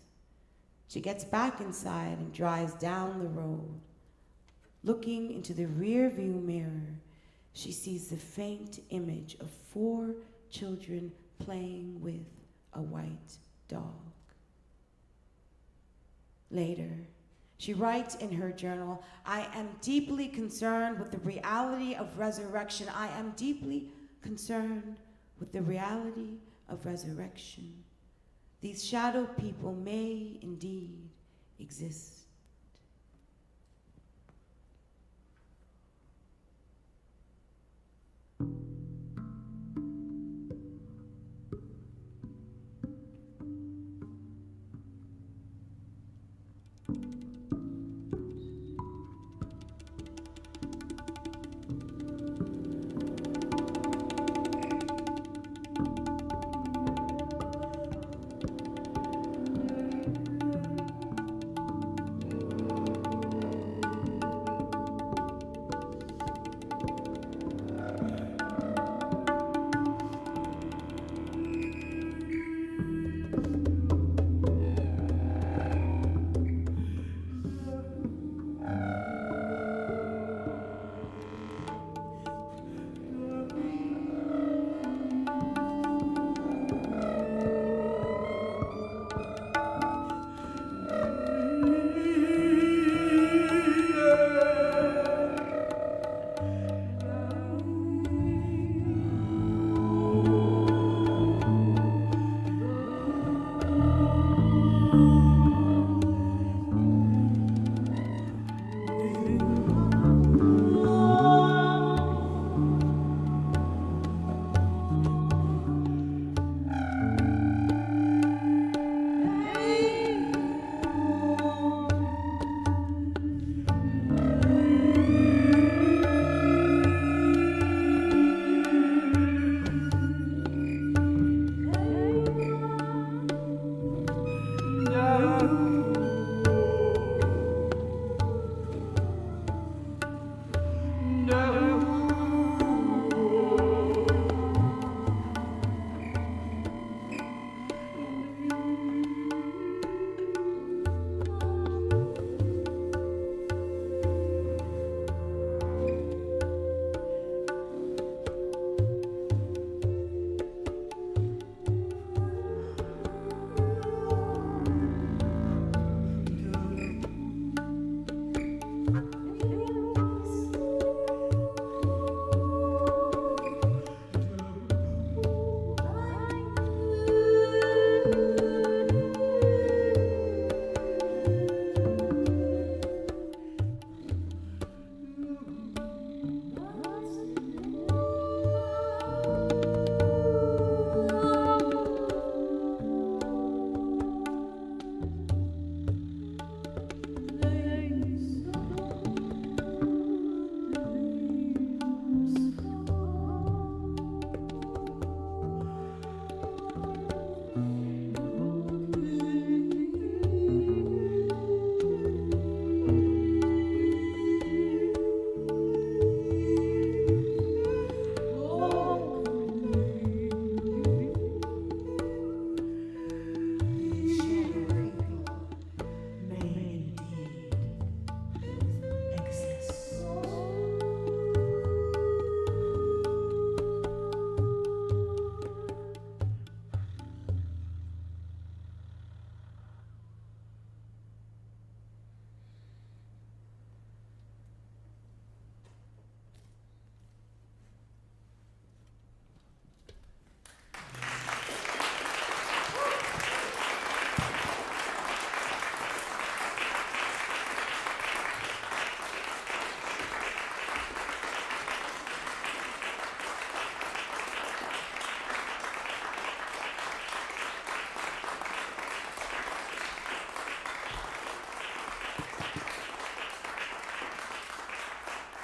Speaker 1: She gets back inside and drives down the road. Looking into the rear view mirror, she sees the faint image of 4 children playing with a white dog. Later, she writes in her journal, "I am deeply concerned with the reality of resurrection. I am deeply concerned with the reality of resurrection. These shadow people may indeed exist."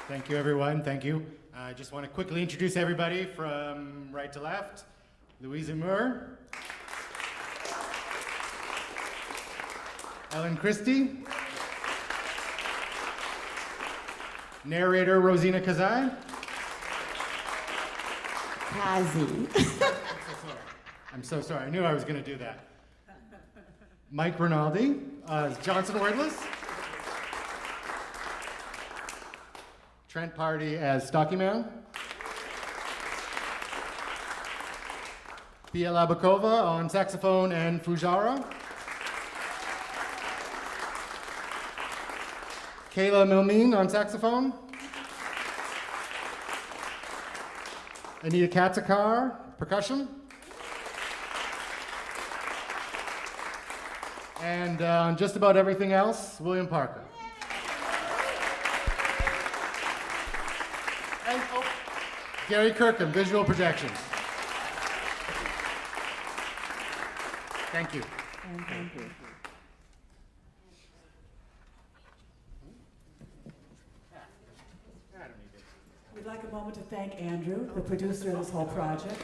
Speaker 10: Thank you, everyone. Thank you. I just want to quickly introduce everybody from right to left. Louisa Moore, Ellen Christie, narrator Rosina Kazai.
Speaker 1: Kazi.
Speaker 10: I'm so sorry. I knew I was going to do that. Mike Rinaldi as Johnson Wordless. Trent Party as Stockyman. Pia Labakova on saxophone and Fujara. Kayla Milmeen on saxophone. Anita Katzakar, percussion. And on just about everything else, William Parker. And Gary Kirkham, visual projections. Thank you.
Speaker 5: Thank you. We'd like a moment to thank Andrew, the producer of this whole project.